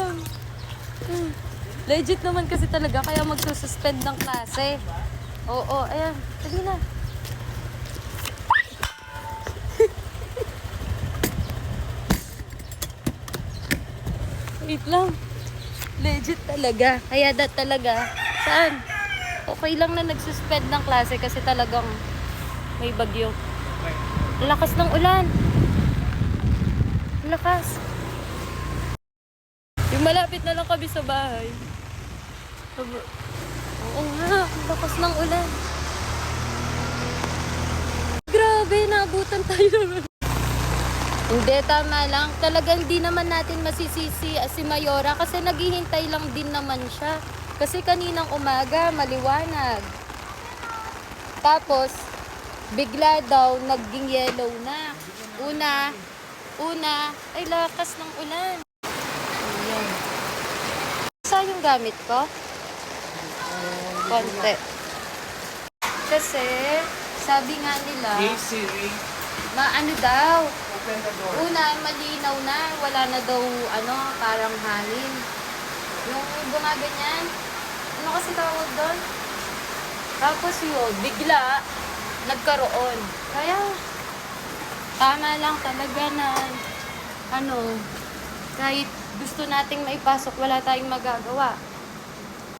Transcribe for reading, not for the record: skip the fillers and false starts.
lang. Legit naman kasi talaga, kaya magsususpend ng klase. Oo, ayan. Dali na. Wait lang. Legit talaga. Kaya talaga. Saan? Okay lang na nagsuspend ng klase kasi talagang may bagyo. Lakas ng ulan. Lakas. Yung malapit na lang kami sa bahay. Oo nga, lakas ng ulan. Grabe, naabutan tayo. Hindi, tama lang. Talagang di naman natin masisisi si Mayora kasi naghihintay lang din naman siya. Kasi kaninang umaga, maliwanag. Tapos, bigla daw, naging yellow na. Una, ay lakas ng ulan. Ayan. Saan yung gamit ko? Konti. Kasi, sabi nga nila, Hey Siri, maano daw, open the door. una, malinaw na, wala na daw, parang hangin. Yung gumaganyan, ano kasi tawag doon? Tapos yun, bigla, nagkaroon. Kaya, tama lang talaga na, kahit gusto nating maipasok, wala tayong magagawa.